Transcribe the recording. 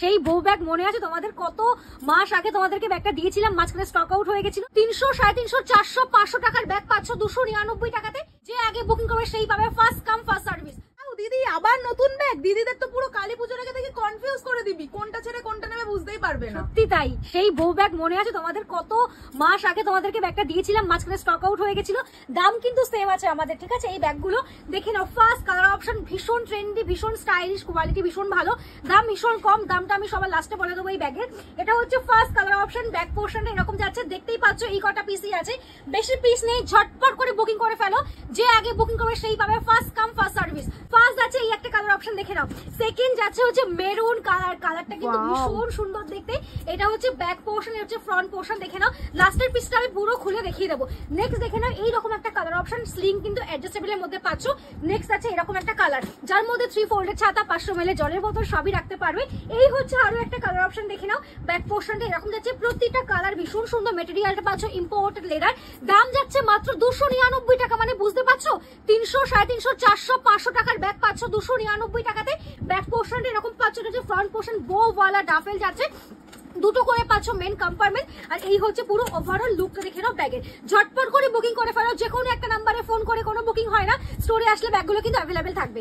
সেই বউ ব্যাগ মনে আছে তোমাদের? কত মাস আগে তোমাদেরকে ব্যাগটা দিয়েছিলাম, মাঝখানে স্টক আউট হয়ে গেছিল। 300, 350, 400, 500 টাকার ব্যাগ পাচ্ছ 299 টাকাতে। যে আগে বুকিং করবে সেই পাবে ফার্স্ট কাম ফার্স্ট সার্ভিস। দিদি আবার নতুন ব্যাগ? দিদিদের তো পুরো কালী পুজোর আগে থেকে কনফিউজ করে দিবি, কোনটা ছেড়ে কোনটা নেবে বুঝতেই পারবে না। সত্যি তাই, সেই বউ ব্যাগ মনে আছে তোমাদের? কত মাস আগে তোমাদেরকে ব্যাগটা দিয়েছিলাম, মাঝখানে স্টক আউট হয়ে গেছিল। দাম কিন্তু সেম আছে আমাদের, ঠিক আছে? এই ব্যাগগুলো দেখে নাও। ফার্স্ট কালার অপশন, ভীষণ ট্রেন্ডি, ভীষণ স্টাইলিশ, কোয়ালিটি ভীষণ ভালো, দাম ভীষণ কম। দামটা আমি সবার লাস্টে বলে দেবো এই ব্যাগের। এটা হচ্ছে ফার্স্ট কালার অপশন। ব্যাক পোর্শনটা এরকম যাচ্ছে, দেখতেই পাচ্ছ। এই কটা পিসই আছে, বেশি পিস নেই। ঝটপট করে বুকিং করে ফেলো, যে আগে বুকিং করবে সেই পাবে first come first service. First আছে এই একটা কালার অপশন, দেখে নাও। সেকেন্ড যাচ্ছে হচ্ছে মেরুন কালার। কালারটা কিন্তু ভীষণ সুন্দর দেখতে। এটা হচ্ছে ব্যাক পোর্শন, এটা হচ্ছে ফ্রন্ট পোর্শন। দেখে নাও, লাস্টের পিসটা আমি পুরো খুলে দেখিয়ে দেবো। নেক্সট দেখে নাও, এইরকম একটা কালার অপশন। স্লিং কিন্তু অ্যাডজাস্টেবলের মধ্যে পাচ্ছ। নেক্সট আছে এরকম একটা কালার, যার মধ্যে 3 ফোল্ডেড ছাতা, 500 ml জলের বোতল সবই রাখতে পারবে। এই হচ্ছে আরো একটা কালার অপশন, দেখে নাও। ব্যাক পোর্শনটা এরকম যাচ্ছে, প্রতিটা কালার ভীষণ সুন্দর। মেটেরিয়ালটা পাচ্ছ ইম্পোর্টেড লেদার। দাম যাচ্ছে মাত্র 299 টাকা। মানে বুঝতে পারছো, 300, 350, 400, 500 টাকার ব্যাগ পাচ্ছ 299 টাকাতে। ব্যাক পোর্শনটা এরকম পাচ্ছ, এটা হচ্ছে ফ্রন্ট পোর্শন। বোওয়ালা ডাফেল যাচ্ছে, দুটো করে পাচ্ছ মেন কম্পার্টমেন্ট। আর এই হচ্ছে পুরো ওভারঅল লুকটা, দেখে নাও ব্যাগের। ঝটপট করে বুকিং করে ফেলো, যে কোনো একটা নাম্বারে ফোন করে। কোনো বুকিং হয় না, স্টোরে আসলে ব্যাগগুলো কিন্তু অ্যাভেলেবেল থাকবে।